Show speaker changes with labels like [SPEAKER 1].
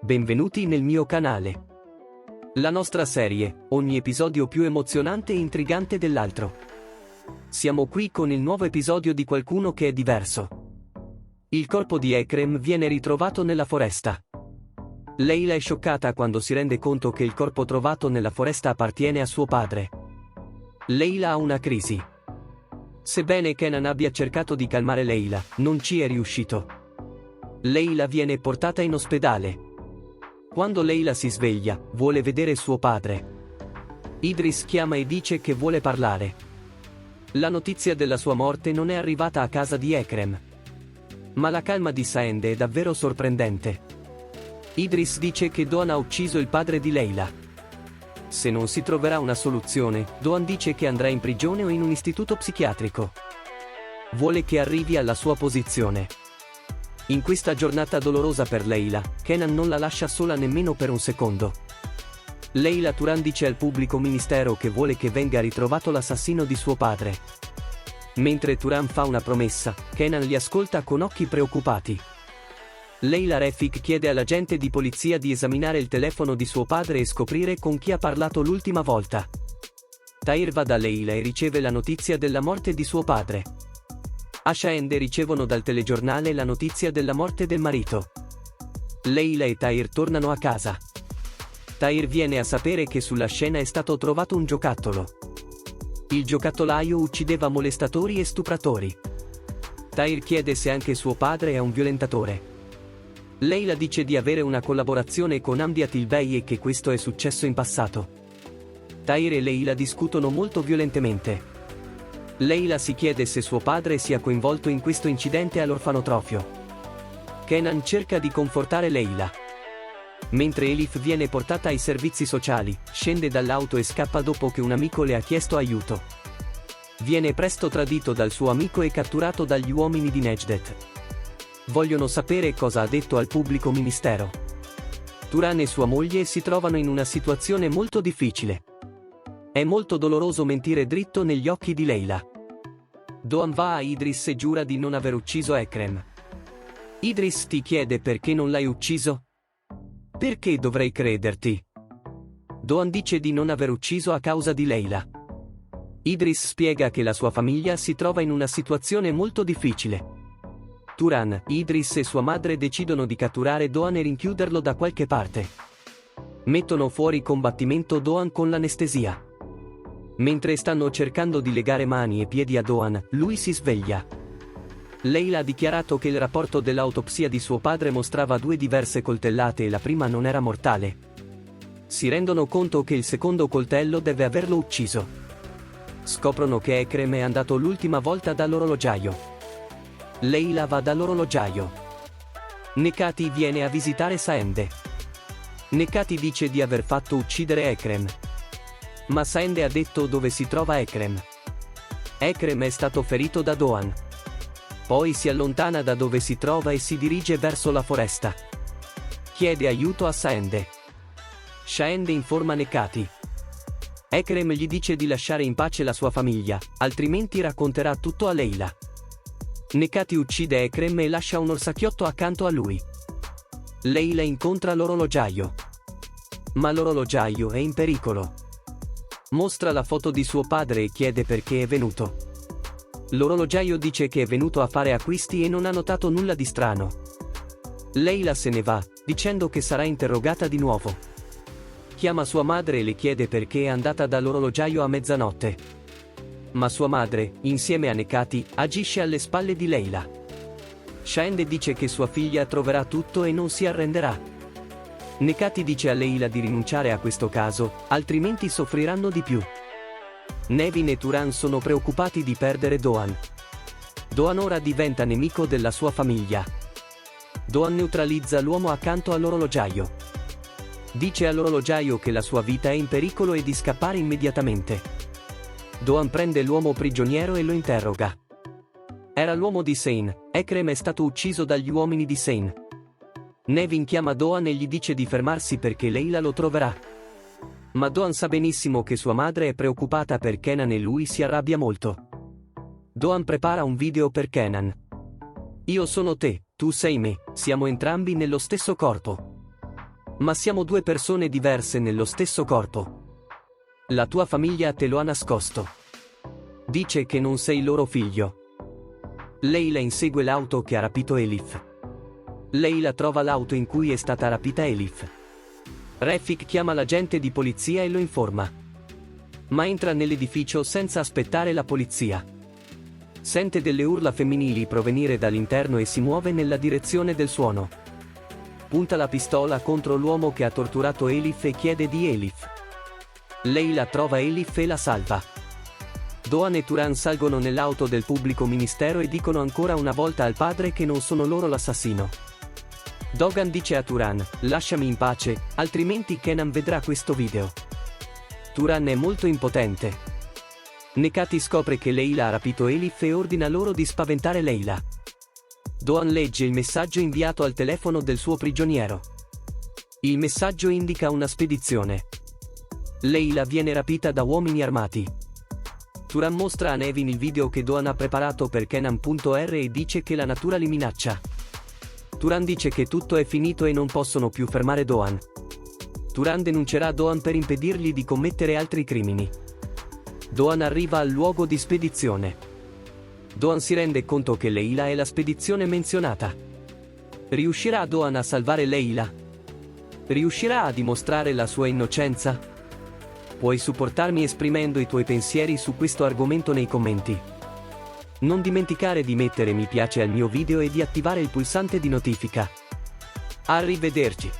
[SPEAKER 1] Benvenuti nel mio canale. La nostra serie, ogni episodio più emozionante e intrigante dell'altro. Siamo qui con il nuovo episodio di qualcuno che è diverso. Il corpo di Ekrem viene ritrovato nella foresta. Leila è scioccata quando si rende conto che il corpo trovato nella foresta appartiene a suo padre. Leila ha una crisi. Sebbene Kenan abbia cercato di calmare Leila, non ci è riuscito. Leila viene portata in ospedale. Quando Leila si sveglia, vuole vedere suo padre. Idris chiama e dice che vuole parlare. La notizia della sua morte non è arrivata a casa di Ekrem. Ma la calma di Saende è davvero sorprendente. Idris dice che Doan ha ucciso il padre di Leila. Se non si troverà una soluzione, Doan dice che andrà in prigione o in un istituto psichiatrico. Vuole che arrivi alla sua posizione. In questa giornata dolorosa per Leila, Kenan non la lascia sola nemmeno per un secondo. Leila Turan dice al pubblico ministero che vuole che venga ritrovato l'assassino di suo padre. Mentre Turan fa una promessa, Kenan li ascolta con occhi preoccupati. Leila Refik chiede all'agente di polizia di esaminare il telefono di suo padre e scoprire con chi ha parlato l'ultima volta. Tahir va da Leila e riceve la notizia della morte di suo padre. Asha e Ende ricevono dal telegiornale la notizia della morte del marito. Leila e Tahir tornano a casa. Tahir viene a sapere che sulla scena è stato trovato un giocattolo. Il giocattolaio uccideva molestatori e stupratori. Tahir chiede se anche suo padre è un violentatore. Leila dice di avere una collaborazione con Hamdi Atilbey e che questo è successo in passato. Tahir e Leila discutono molto violentemente. Leila si chiede se suo padre sia coinvolto in questo incidente all'orfanotrofio. Kenan cerca di confortare Leila. Mentre Elif viene portata ai servizi sociali, scende dall'auto e scappa dopo che un amico le ha chiesto aiuto. Viene presto tradito dal suo amico e catturato dagli uomini di Nejdet. Vogliono sapere cosa ha detto al pubblico ministero. Turan e sua moglie si trovano in una situazione molto difficile. È molto doloroso mentire dritto negli occhi di Leila. Doan va a Idris e giura di non aver ucciso Ekrem. Idris ti chiede perché non l'hai ucciso? Perché dovrei crederti? Doan dice di non aver ucciso a causa di Leila. Idris spiega che la sua famiglia si trova in una situazione molto difficile. Turan, Idris e sua madre decidono di catturare Doan e rinchiuderlo da qualche parte. Mettono fuori combattimento Doan con l'anestesia. Mentre stanno cercando di legare mani e piedi a Doan, lui si sveglia. Leila ha dichiarato che il rapporto dell'autopsia di suo padre mostrava 2 diverse coltellate e la prima non era mortale. Si rendono conto che il secondo coltello deve averlo ucciso. Scoprono che Ekrem è andato l'ultima volta dall'orologiaio. Leila va dall'orologiaio. Nekati viene a visitare Saende. Nekati dice di aver fatto uccidere Ekrem. Ma Saende ha detto dove si trova Ekrem. Ekrem è stato ferito da Doan. Poi si allontana da dove si trova e si dirige verso la foresta. Chiede aiuto a Saende. Saende informa Nekati. Ekrem gli dice di lasciare in pace la sua famiglia, altrimenti racconterà tutto a Leila. Nekati uccide Ekrem e lascia un orsacchiotto accanto a lui. Leila incontra l'orologiaio. Ma l'orologiaio è in pericolo. Mostra la foto di suo padre e chiede perché è venuto. L'orologiaio dice che è venuto a fare acquisti e non ha notato nulla di strano. Leila se ne va, dicendo che sarà interrogata di nuovo. Chiama sua madre e le chiede perché è andata dall'orologiaio a mezzanotte. Ma sua madre, insieme a Nekati, agisce alle spalle di Leila. Saende dice che sua figlia troverà tutto e non si arrenderà. Nekati dice a Leila di rinunciare a questo caso, altrimenti soffriranno di più. Nevin e Turan sono preoccupati di perdere Doan. Doan ora diventa nemico della sua famiglia. Doan neutralizza l'uomo accanto all'orologiaio. Dice all'orologiaio che la sua vita è in pericolo e di scappare immediatamente. Doan prende l'uomo prigioniero e lo interroga. Era l'uomo di Sein, Ekrem è stato ucciso dagli uomini di Sein. Nevin chiama Doan e gli dice di fermarsi perché Leila lo troverà. Ma Doan sa benissimo che sua madre è preoccupata per Kenan e lui si arrabbia molto. Doan prepara un video per Kenan. Io sono te, tu sei me, siamo entrambi nello stesso corpo. Ma siamo due persone diverse nello stesso corpo. La tua famiglia te lo ha nascosto. Dice che non sei loro figlio. Leila insegue l'auto che ha rapito Elif. Leila trova l'auto in cui è stata rapita Elif. Refik chiama l'agente di polizia e lo informa. Ma entra nell'edificio senza aspettare la polizia. Sente delle urla femminili provenire dall'interno e si muove nella direzione del suono. Punta la pistola contro l'uomo che ha torturato Elif e chiede di Elif. Leila trova Elif e la salva. Doan e Turan salgono nell'auto del pubblico ministero e dicono ancora una volta al padre che non sono loro l'assassino. Dogan dice a Turan: lasciami in pace, altrimenti Kenan vedrà questo video. Turan è molto impotente. Nekati scopre che Leila ha rapito Elif e ordina loro di spaventare Leila. Doan legge il messaggio inviato al telefono del suo prigioniero. Il messaggio indica una spedizione. Leila viene rapita da uomini armati. Turan mostra a Nevin il video che Doan ha preparato per Kenan.r e dice che la natura li minaccia. Turan dice che tutto è finito e non possono più fermare Doan. Turan denuncerà Doan per impedirgli di commettere altri crimini. Doan arriva al luogo di spedizione. Doan si rende conto che Leila è la spedizione menzionata. Riuscirà Doan a salvare Leila? Riuscirà a dimostrare la sua innocenza? Puoi supportarmi esprimendo i tuoi pensieri su questo argomento nei commenti. Non dimenticare di mettere mi piace al mio video e di attivare il pulsante di notifica. Arrivederci.